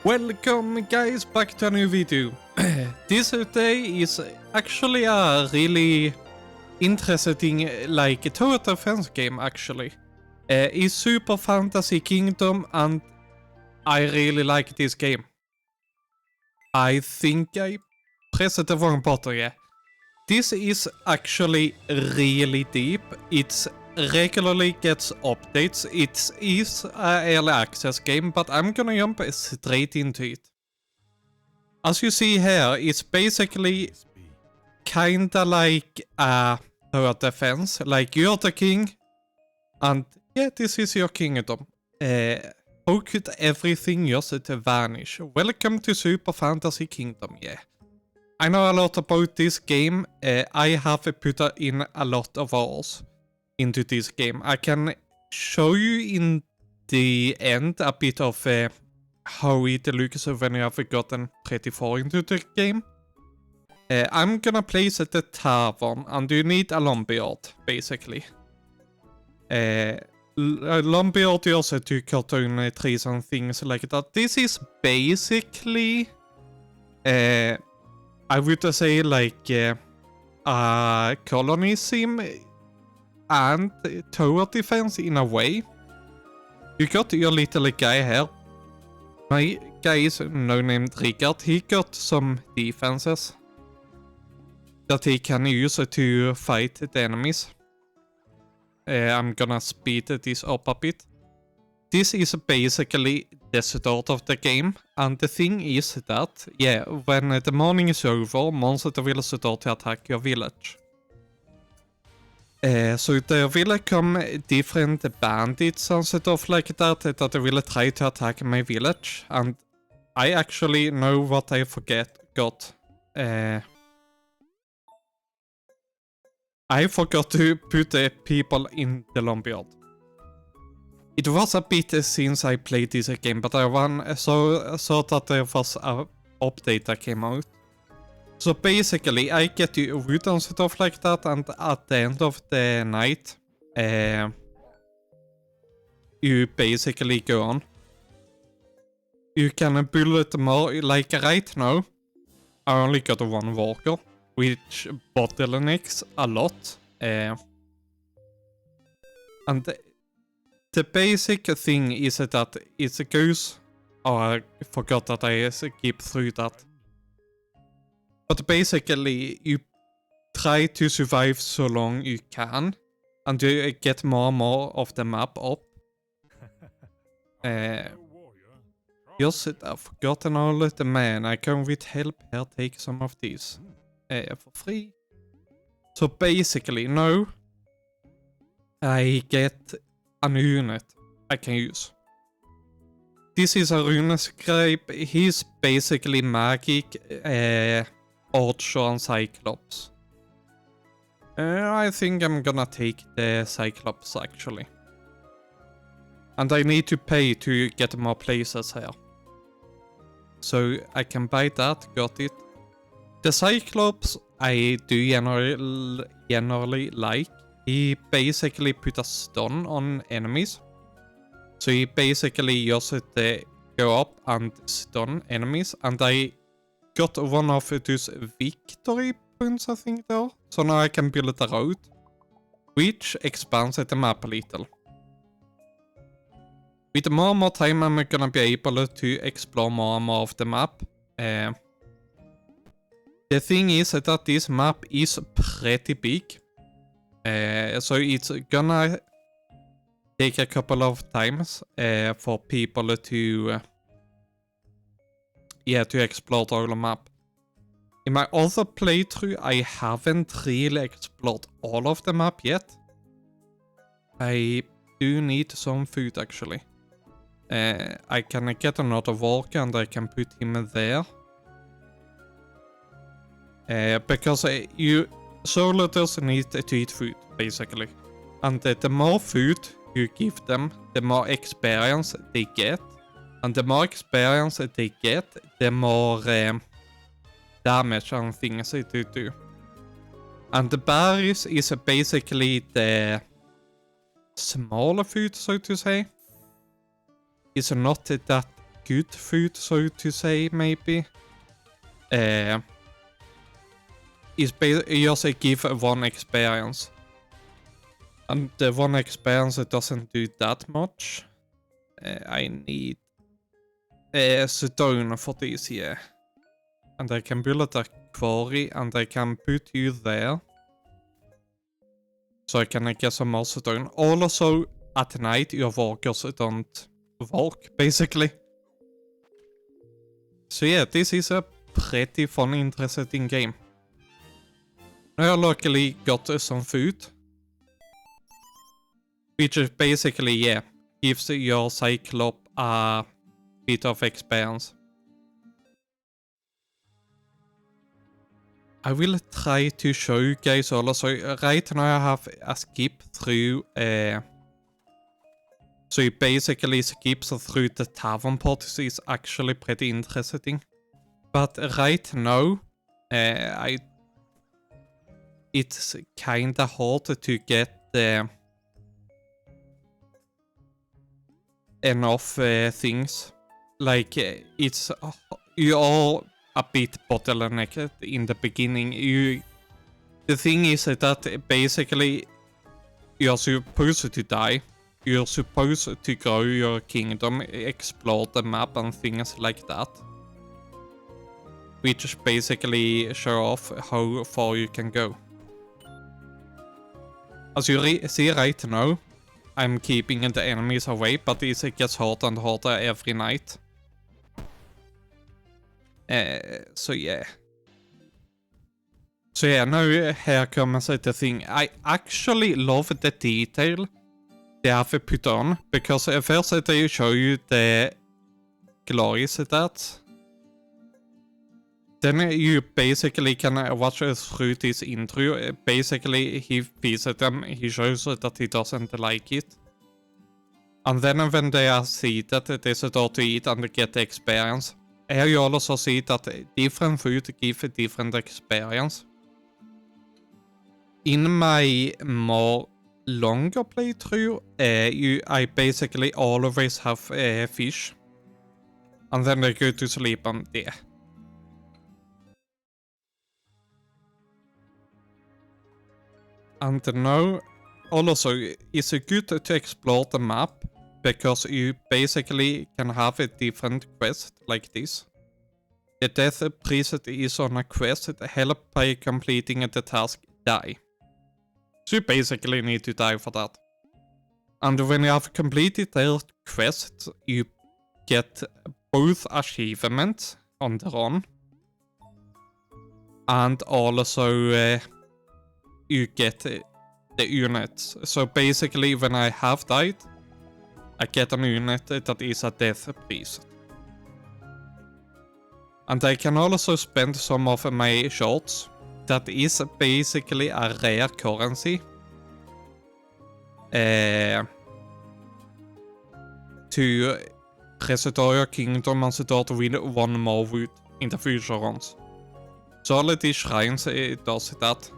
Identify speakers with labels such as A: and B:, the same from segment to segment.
A: Welcome guys back to a new video. This day is actually a really interesting tower defense game actually. It's Super Fantasy Kingdom and I really like this game. I think I pressed the wrong button, yeah. This is actually really deep. It regularly gets updates. It is an early access game, but I'm gonna jump straight into it. As you see here, it's basically kinda like a tower defense. Like you're the king, and yeah, this is your kingdom. How could everything just vanish? Welcome to Super Fantasy Kingdom, yeah. I know a lot about this game. I have put in a lot of hours into this game. I can show you in the end a bit of how it looks when you have gotten pretty far into the game. I'm gonna place at the tavern, and you need a lumberyard, basically. Lumberyard also to cut down trees and things like that. This is basically I would say like a colony sim and tower defense in a way. You got your little guy here. My guy is now named Richard. He got some defenses that he can use to fight the enemies. I'm gonna speed this up a bit. This is basically the start of the game, and the thing is that, yeah, when the morning is over, monsters will start to attack your village. So there will come different bandits and stuff like that will try to attack my village, and I actually know what I got. I forgot to put the people in the lumberyard. It was a bit since I played this game, but I saw that there was an update that came out. So basically, I get the wood and stuff like that, and at the end of the night, you basically go on. You can build more, like right now, I only got one worker, which bottlenecks a lot. And the basic thing is that it goes... Oh, I forgot that I skipped through that. But basically, you try to survive so long you can, and you get more and more of the map up. Just I've forgotten all of the man. I can with help here take some of these for free. So basically, now I get a unit I can use. This is a rune scribe. He's basically magic, archer and cyclops. I think I'm gonna take the cyclops actually. And I need to pay to get more places here. So I can buy that, got it. The cyclops I do generally like. He basically put a stun on enemies. So he basically just go up and stun enemies. And I got one of those victory points, I think there. So now I can build a road, which expands the map a little. With more and more time, I'm gonna be able to explore more and more of the map. The thing is that this map is pretty big. So it's gonna take a couple of times for people to explore the whole map. In my other playthrough, I haven't really explored all of the map yet. I do need some food actually. I can get another worker and I can put him there. Because you soldiers need to eat food, basically. And the more food you give them, the more experience they get. And the more experience they get, the more damage and things they do. And the berries is basically the smaller food, so to say. It's not that good food, so to say, maybe. Is just give one experience. And the one experience, it doesn't do that much. I need stone for this, yeah. And I can build a quarry, and I can put you there. So I can get some more stone. Also, at night, your workers don't work, basically. So yeah, this is a pretty fun, interesting game. Now I luckily got some food. Which is basically, yeah, gives your Cyclop a bit of experience. I will try to show you guys also. Right now I have a skip through, so it basically skips through the tavern part. So it's actually pretty interesting. But right now, it's kinda hard to get enough things. Like, it's you're a bit bottlenecked in the beginning. The thing is that basically you're supposed to die. You're supposed to grow your kingdom, explore the map and things like that. Which basically show off how far you can go. As you see right now, I'm keeping the enemies away, but it gets harder and harder every night. So yeah. So yeah, now here comes the thing. I actually love the detail they have put on, because first they show you the glories that. Then you basically can watch through this intro. Basically, he visits them, he shows that he doesn't like it. And then when they are seated, they start to eat and get the experience. Here you also see that different food give a different experience. In my more longer playthrough, I basically always have fish. And then I go to sleep and yeah. And now, also, it's good to explore the map, because you basically can have a different quest like this. The death priest is on a quest, help by completing the task, die. So you basically need to die for that. And when you have completed that quest, you get both achievements on the run, and also you get the units. So basically, when I have died, I get an unit that is a death priest. And I can also spend some of my shards. That is basically a rare currency. To restore your kingdom and start with one more wood in the future runs. So all of these shrines does that.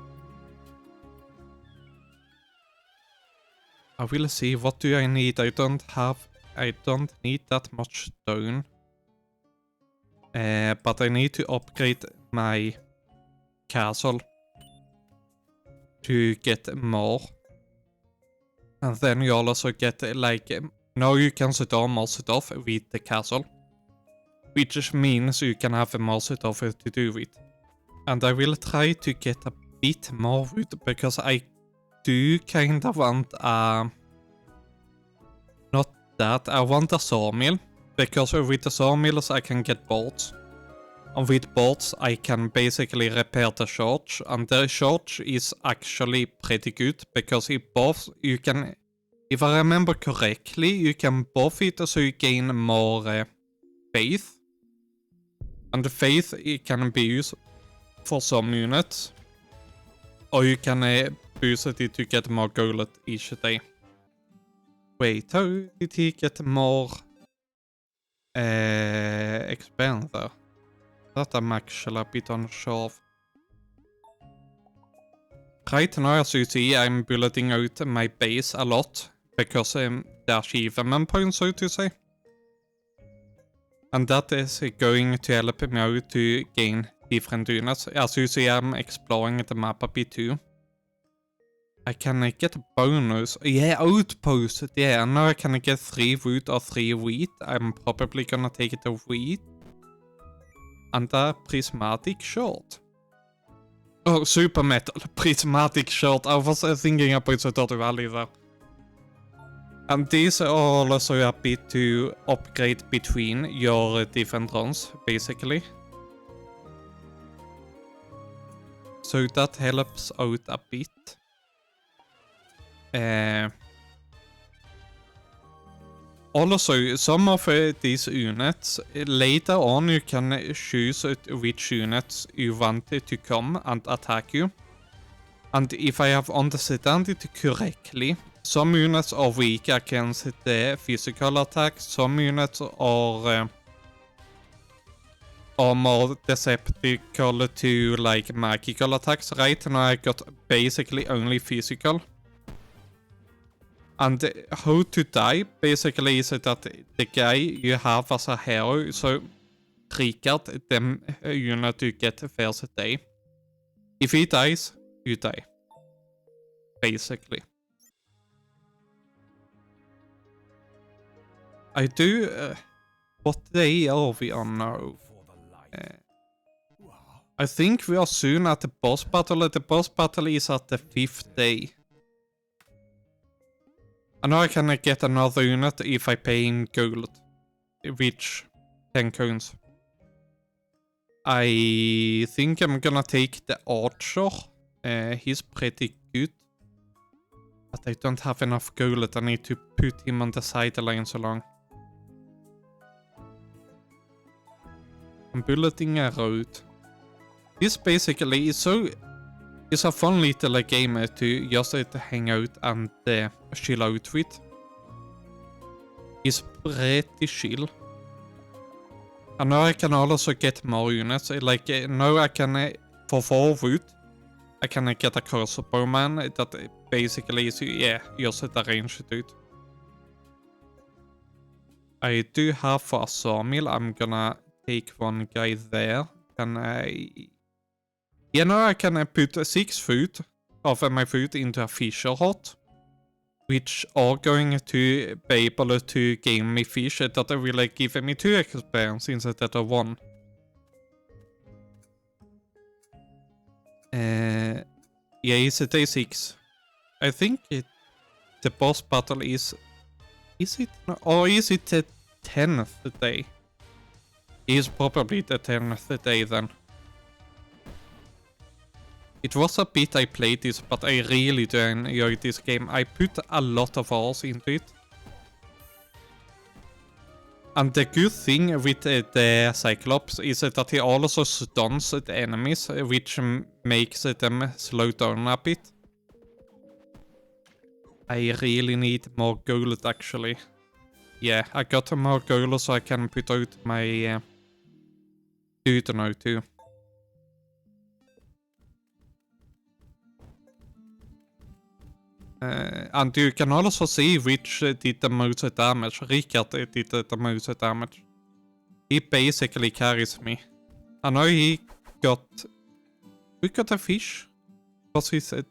A: I will see, what do I need? I don't need that much stone. But I need to upgrade my castle to get more. And then you also get like, now you can store more stuff with the castle. Which means you can have more stuff to do with. And I will try to get a bit more wood, because I do kind of want not that, I want a sawmill, because with the sawmills I can get boards, and with boards I can basically repair the shortage, and the shortage is actually pretty good, because you can, if I remember correctly, you can buff it so you gain more faith, and the faith it can be used for some units, or you can boost it to get more gold each day. Wait, how did he get more experience there? That I'm actually a bit unsure of. Right now, as you see, I'm building out my base a lot, because the achievement points, so to say. And that is going to help me out to gain different units. As you see, I'm exploring the map a bit too. I can get a bonus. Yeah, outpost. Yeah, now I can get 3 wood or 3 wheat. I'm probably gonna take the wheat. And a prismatic short. Oh, super metal. Prismatic short. I was thinking about the Total Valley there. And these are also a bit to upgrade between your different runs, basically. So that helps out a bit. Also, some of these units, later on you can choose which units you want to come and attack you. And if I have understood it correctly, some units are weak against the physical attacks, some units are more susceptible to like magical attacks. Right now I got basically only physical. And how to die basically is that the guy you have as a hero, so triggered them unit you get first day. If he dies, you die. Basically. I do... what day are we on now? I think we are soon at the boss battle. The boss battle is at the 5th day. And now I can get another unit if I pay in gold. Which 10 coins. I think I'm gonna take the archer. He's pretty good. But I don't have enough gold. I need to put him on the sideline so long. I'm bulleting a road. This basically is so... It's a fun little game to just hang out and chill out with. It's pretty chill. And now I can also get more units. Like now I can, for 4 wood, I can get a crossbowman that basically is, yeah, just a ranged dude. I do have for a sawmill, I'm gonna take one guy there. Can I... Yeah, now I can put 6 food of my food into a fisher hut, which are going to be able to gain me fish that will give me 2 experience instead of 1. Yeah, it's day 6. I think the boss battle is... Is it? Or is it the 10th day? It's probably the 10th day then. It was a bit I played this, but I really do enjoy this game. I put a lot of hours into it. And the good thing with the Cyclops is that he also stuns the enemies, which makes them slow down a bit. I really need more gold actually. Yeah, I got more gold so I can put out my dude now too. And you can also see which did the most damage. Richard did the most damage. He basically carries me. And now he got... We got a fish. Was he said?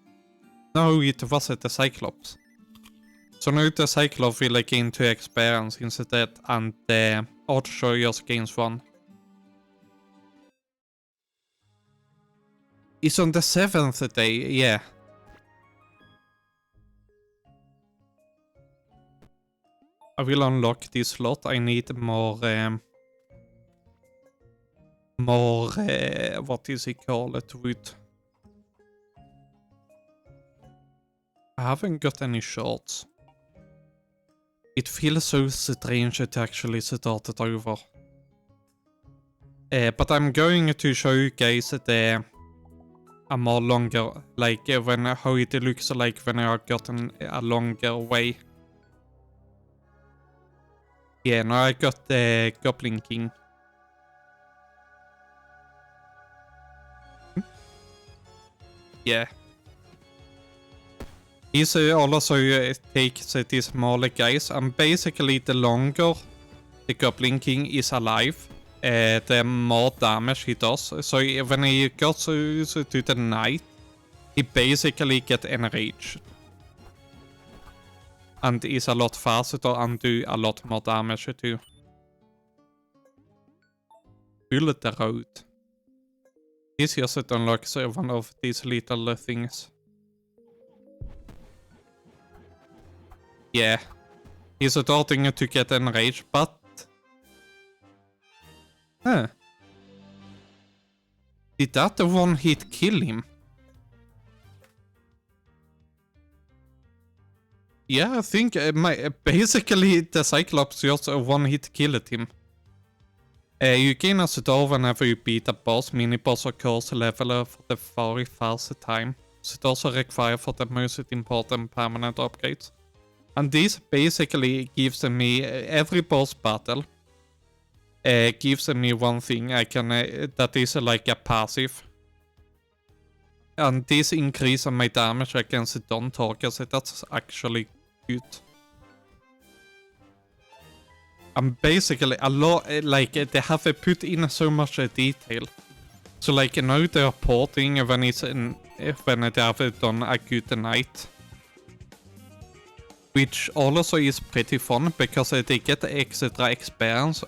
A: No, it wasn't the Cyclops. So now the Cyclops will gain 2 experience instead, and the Archer just gains 1. It's on the 7th day, yeah. I will unlock this slot. I need more... what is it called? Wood. I haven't got any shorts. It feels so strange to actually start it over. But I'm going to show you guys a more longer, like how it looks like when I have gotten a longer way. Yeah, now I got the Goblin King. Yeah. He's also takes these smaller guys, and basically the longer the the Goblin King is alive, the more damage he does. So when he goes to the knight, he basically gets enraged. And is a lot faster and do a lot more damage too. Bullet the road. This just unlocks one of these little things. Yeah. He's starting to get enraged, but... Huh. Did that one hit kill him? Yeah, I think basically the Cyclops just one hit killed him. You gain a star whenever you beat a boss, mini-boss or course leveler for the very first time. Stars are required for the most important permanent upgrades. And this basically gives me every boss battle. Gives me one thing I can that is like a passive. And this increases my damage against non-targets, so that's actually good. And basically a lot, like they have put in so much detail. So like now they are porting when they have done a good night. Which also is pretty fun because they get extra experience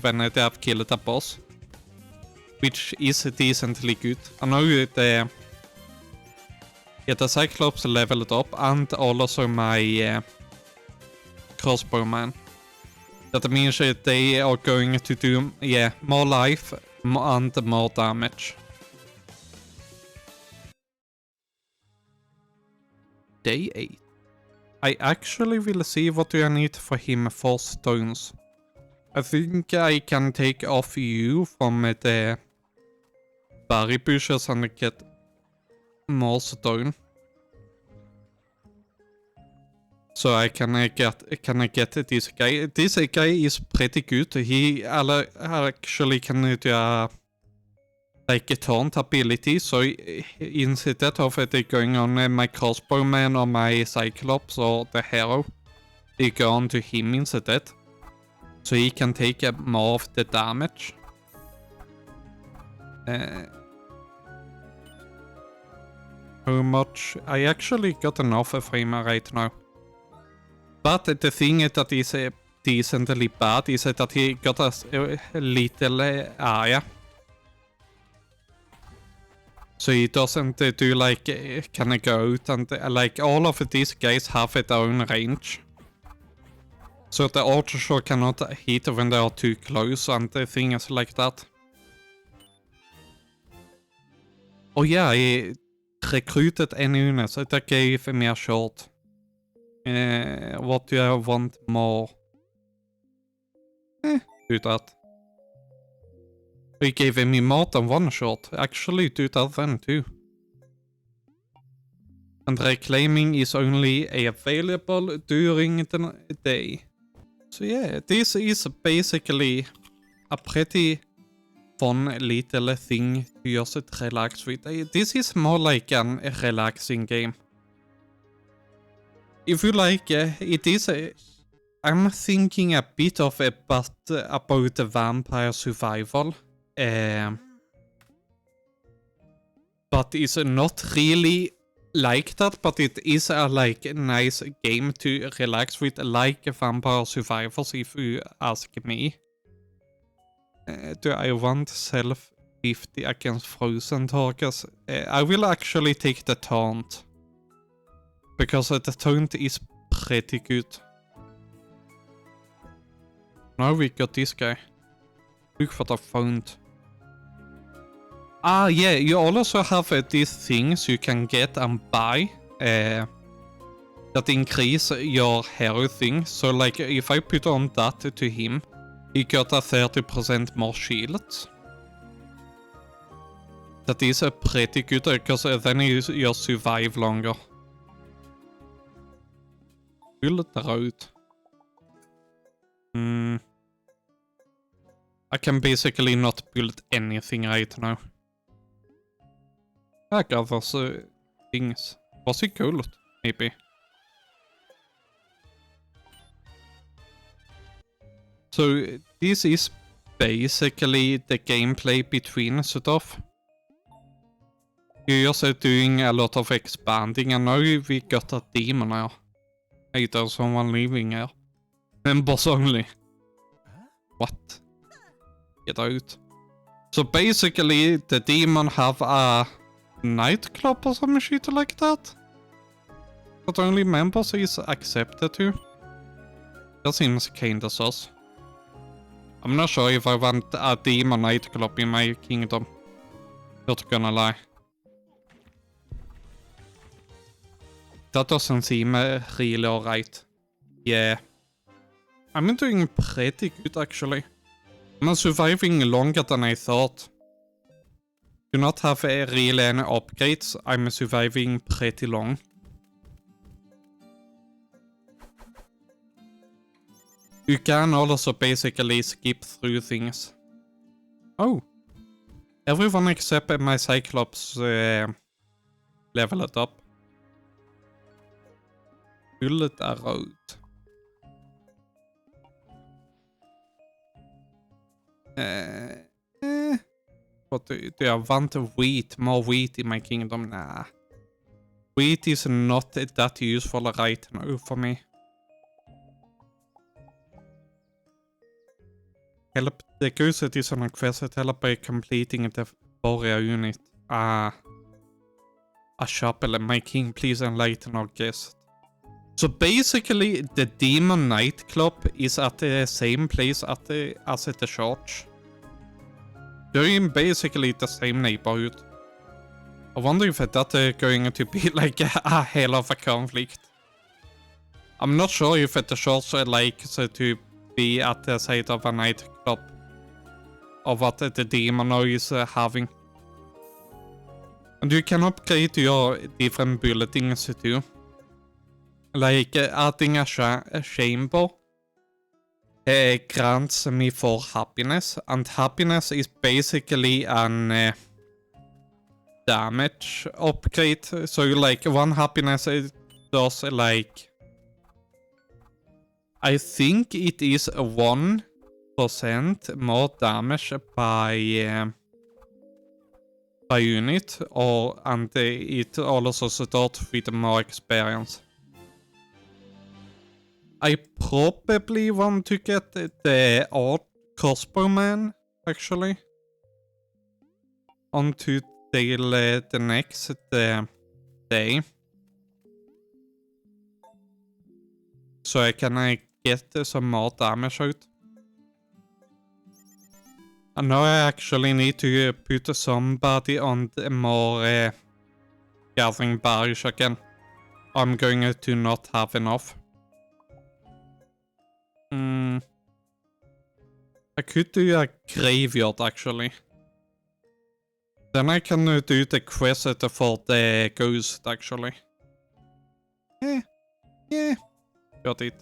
A: when they have killed a boss. Which is decently good. And now the Cyclops leveled up and also my crossbowman. That means they are going to do more life and more damage. Day 8. I actually will see what I need for him for stones. I think I can take off you from the berry bushes and get more stone. So I can get this guy. This guy is pretty good. He actually can do a taunt ability. So instead of it going on my crossbowman or my Cyclops or the hero, they go on to him instead. So he can take more of the damage. How much? I actually got enough for him right now. But the thing that is decently bad is that he got a little area. So he doesn't do like, can I go out and like all of these guys have their own range. So the archer shot cannot hit when they are too close and things like that. Oh yeah, I recruited any units, that gave me a shot. What do I want more? Do that. He gave me more than one shot. Actually, do that then too. And reclaiming is only available during the day. So yeah, this is basically a pretty fun little thing to just relax with. This is more like a relaxing game. If you like, it is I'm thinking a bit of about the vampire survival. But it's not really like that, but it is a nice game to relax with, like Vampire Survivors, if you ask me. Do I want self 50 against frozen targets? I will actually take the taunt. Because the taunt is pretty good. Now we got this guy. Look for the font. Ah yeah, you also have these things you can get and buy. That increase your hero thing. So like if I put on that to him, he got a 30% more shields. That is pretty good because then you survive longer. Bullet the road. I can basically not build anything right now. I got those things. Was it gold? Maybe. So this is basically the gameplay between stuff. You're also doing a lot of expanding, and now we got a demon here. Hey, there's someone living here. Members only. What? Get out. So basically, the demon have a nightclub or some shit like that? But only members is accepted to. That seems kinda sus. I'm not sure if I want a demon nightclub in my kingdom. Not gonna lie. That doesn't seem really alright. Yeah. I'm doing pretty good actually. I'm surviving longer than I thought. Do not have really any upgrades. I'm surviving pretty long. You can also basically skip through things. Oh. Everyone except my Cyclops leveled up. Bullet arrow. But do I want wheat? More wheat in my kingdom? Nah. Wheat is not that useful right now for me. Help the ghost is on a quest. Help by completing the warrior unit. A chapel. My king, please enlighten our guest. So basically, the demon nightclub is at the same place as at the church. They're in basically the same neighborhood. I wonder if that's going to be like a hell of a conflict. I'm not sure if the church likes to be at the side of a nightclub. Or what the demon is having. And you can upgrade your different buildings too. Like adding a chamber grants me 4 happiness, and happiness is basically an damage upgrade. So like 1 happiness does like, I think it is 1% more damage by unit, and it also starts with more experience. I probably want to get the odd crossbowman, actually. Until the next day. So I can get some more damage out. And now I actually need to put somebody on the more gathering berries again. I'm going to not have enough. I could do a graveyard actually. Then I can do the quest for the ghost actually. Yeah. Got it.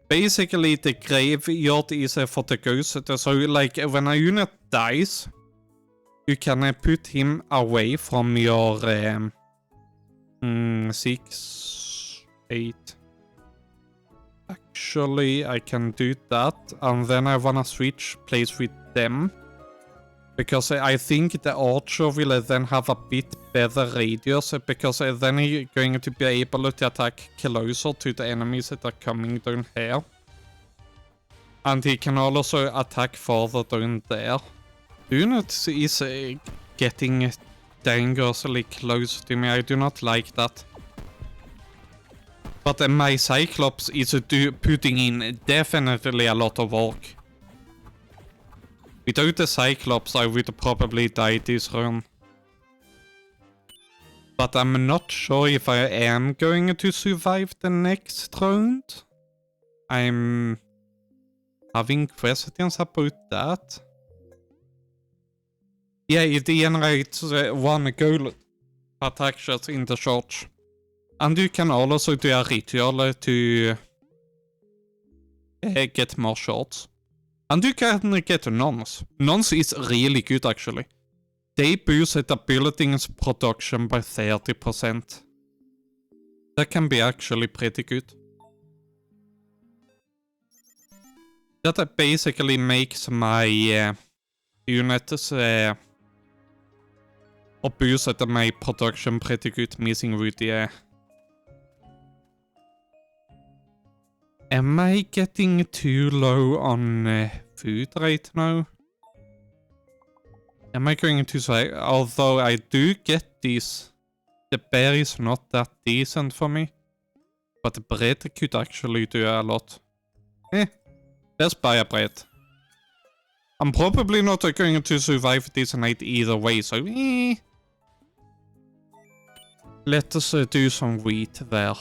A: Basically the graveyard is for the ghost. So like when a unit dies, you can put him away from your 6, 8. Actually, I can do that, and then I wanna switch place with them. Because I think the archer will then have a bit better radius, because then he's going to be able to attack closer to the enemies that are coming down here. And he can also attack further down there. The unit is getting dangerously close to me. I do not like that. But my Cyclops is putting in definitely a lot of work. Without the Cyclops, I would probably die this run. But I'm not sure if I am going to survive the next round. I'm having questions about that. Yeah, it generates 1 gold attack shot in the church. And you can also do a ritual to get more shots. And you can get nuns. Nuns is really good actually. They boost the building's production by 30%. That can be actually pretty good. That basically makes my units or boosted my production pretty good. Missing wood, yeah. Am I getting too low on food right now? Am I going to say, although I do get these, the bear is not that decent for me, but the bread could actually do a lot. Let's buy a bread. I'm probably not going to survive this night either way, so let us do some wheat there.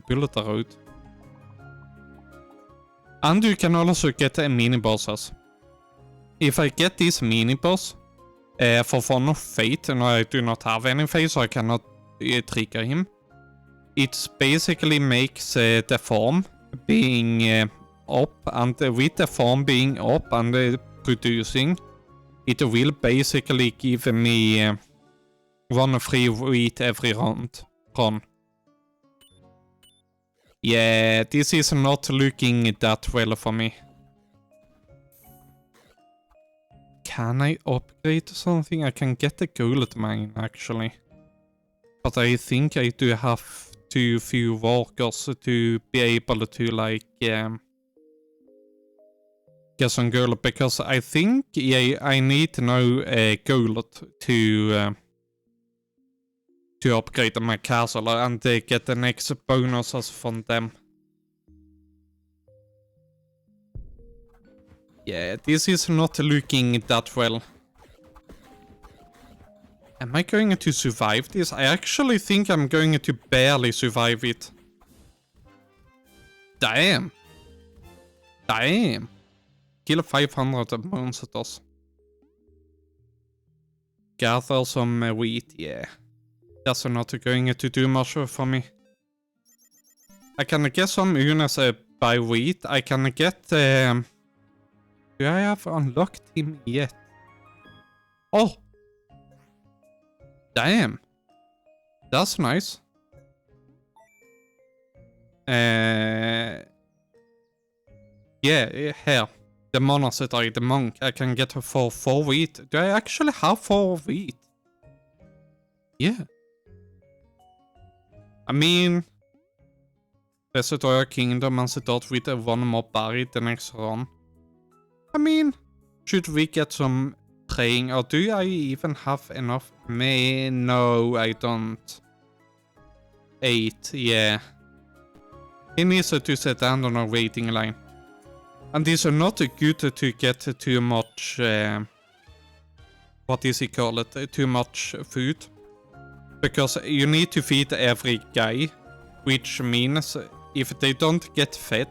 A: Bullet road. And you can also get mini bosses. If I get this mini boss for fun of fate, and I do not have any fate, so I cannot trigger him. It basically makes the farm being up, and with the farm being up and producing, it will basically give me 1 free wheat every run. Yeah, this is not looking that well for me. Can I upgrade something? I can get the gold mine actually. But I think I do have too few workers to be able to like get some gold, because I think I need now gold to upgrade my castle and get the next bonuses from them. Yeah, this is not looking that well. Am I going to survive this? I actually think I'm going to barely survive it. Damn. Damn. Kill 500 monsters. Gather some wheat, yeah. That's not going to do much for me. I can get some units by wheat. I can get... do I have unlocked him yet? Oh! Damn. That's nice. Yeah, here. The monastery, the monk. I can get her for 4 wheat. Do I actually have 4 wheat? Yeah. I mean, destroy a kingdom and start with 1 more buried the next run. I mean, should we get some praying, or do I even have enough? No, I don't. 8, yeah. He needs to sit down on a waiting line. And it's not good to get too much, what is he call it, too much food. Because you need to feed every guy, which means if they don't get fed,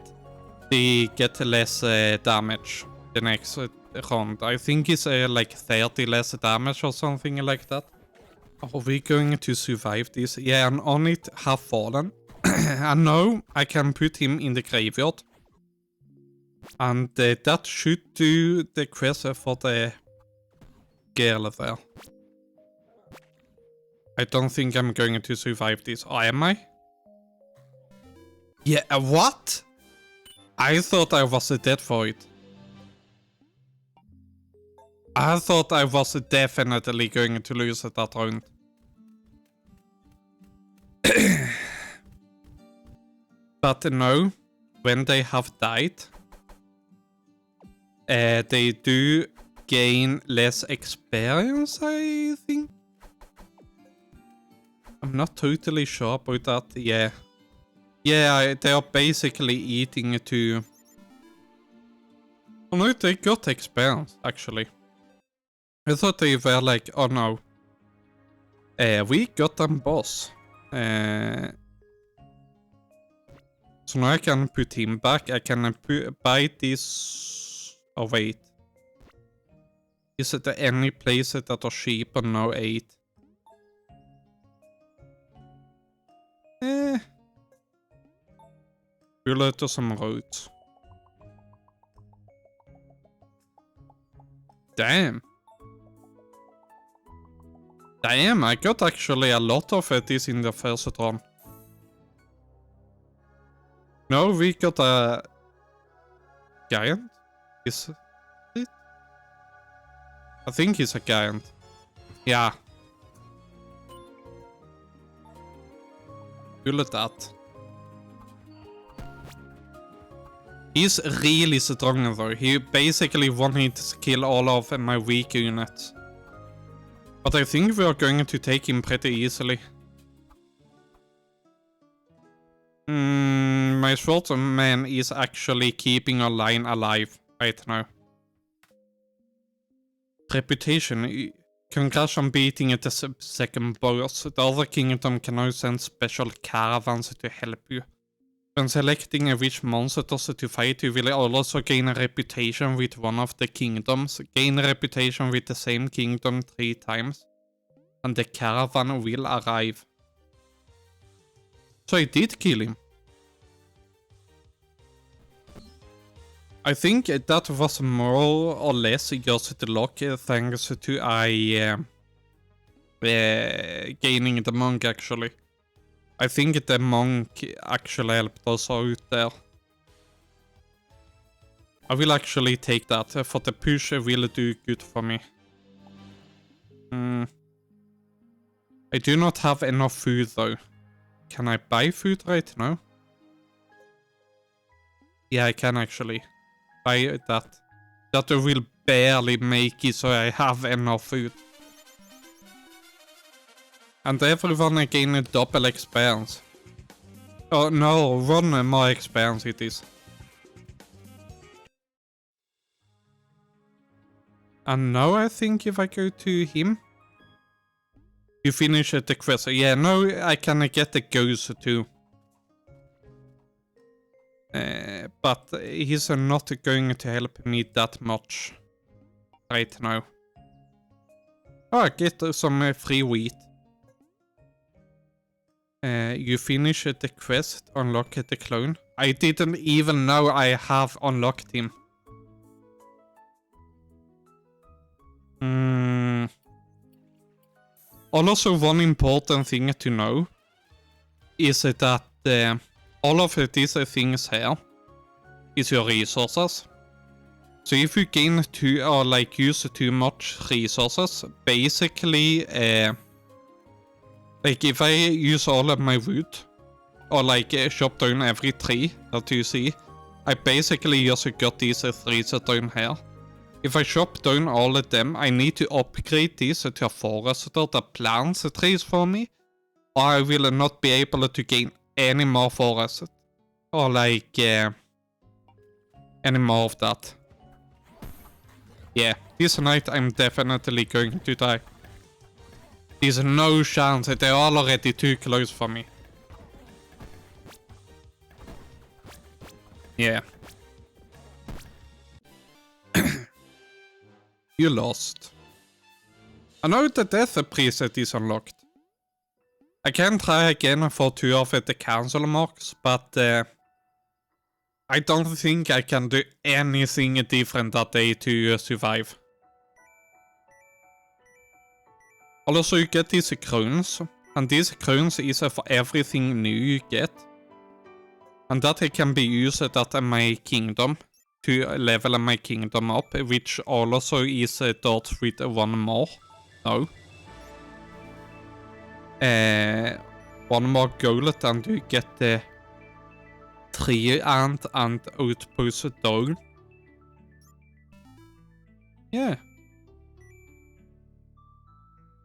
A: they get less damage the next round. I think it's like 30 less damage or something like that. Are we going to survive this? Yeah, and on it have fallen. And now I can put him in the graveyard. And that should do the quest for the girl there. I don't think I'm going to survive this. Oh, am I? Yeah, what? I thought I was dead for it. I thought I was definitely going to lose that round. But no, when they have died, they do gain less experience, I think. I'm not totally sure about that. Yeah. Yeah, they are basically eating to... Oh no, they got experience, actually. I thought they were like, oh no. We got them boss. So now I can put him back. I can buy this... Oh wait. Is it any places that are cheaper now? 8? Bullet or some roads. Damn. Damn, I got actually a lot of this in the first run. No, we got a giant? Is it? I think he's a giant. Yeah. Cool at that. He's really strong though. He basically wanted to kill all of my weak units. But I think we are going to take him pretty easily. My swordsman is actually keeping our line alive right now. Reputation. Congrats on beating the second boss. The other kingdom can now send special caravans to help you. When selecting which monsters to fight, you will also gain a reputation with one of the kingdoms. Gain a reputation with the same kingdom 3 times. And the caravan will arrive. So I did kill him. I think that was more or less just the luck thanks to gaining the monk actually. I think the monk actually helped us out there. I will actually take that, for the push will do good for me. I do not have enough food though. Can I buy food right now? Yeah, I can actually buy that. That will barely make it so I have enough food. And everyone gain a double experience. Oh no, 1 more experience it is. And now I think if I go to him, you finish the quest. Yeah, now I can get the ghost too. But he's not going to help me that much right now. Oh, I get some free wheat. You finish the quest, unlock the clone. I didn't even know I have unlocked him. Also, one important thing to know is that all of these things here is your resources. So if you gain use too much resources, basically, like if I use all of my wood, or chop down every tree that you see, I basically just got these trees down here. If I chop down all of them, I need to upgrade these to a forester that plants the trees for me, or I will not be able to gain any more forest, or any more of that. Yeah, this night I'm definitely going to die. There's no chance, they're already too close for me. Yeah. You lost. I know the death preset is unlocked. I can try again for 2 of the council marks, but I don't think I can do anything different that day to survive. Also, you get these crowns, and these crowns is for everything new you get. And that can be used at my kingdom, to level my kingdom up, which also is dot with 1 more. No. 1 more gold and you get the 3 and outpost down. Yeah.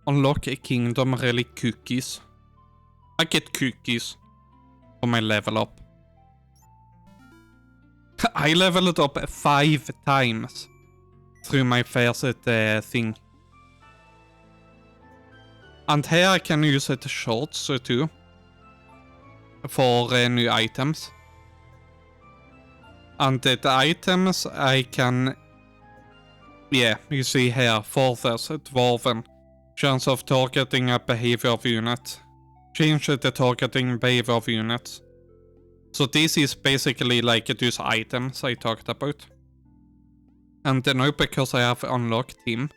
A: Unlock a kingdom relic cookies. I get cookies for my level up. I leveled up 5 times through my first thing. And here I can use the shorts too for new items. And the items I can, yeah, you see here, Forthers, Dwarven, chance of targeting a behavior of unit. Change the targeting behavior of units. So this is basically like those items I talked about. And now because I have unlocked him,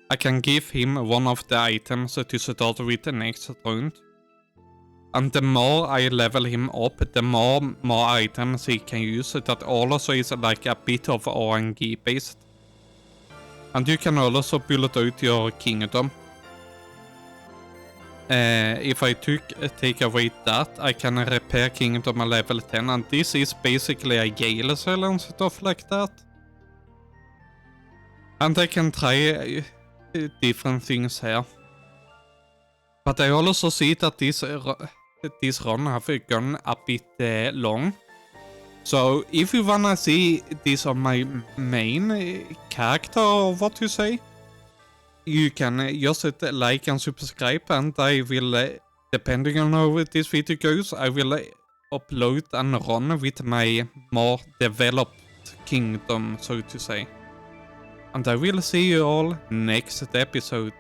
A: I can give him 1 of the items to start with the next round. And the more I level him up, the more items he can use. That also is like a bit of RNG based. And you can also build out your kingdom. If I take away that, I can repair kingdom at level 10, and this is basically a jail cell and stuff like that. And I can try different things here. But I also see that this run have gone a bit long. So if you wanna see this on my main character, or what you say, you can just hit like and subscribe, and I will, depending on how this video goes, I will upload and run with my more developed kingdom, so to say. And I will see you all next episode.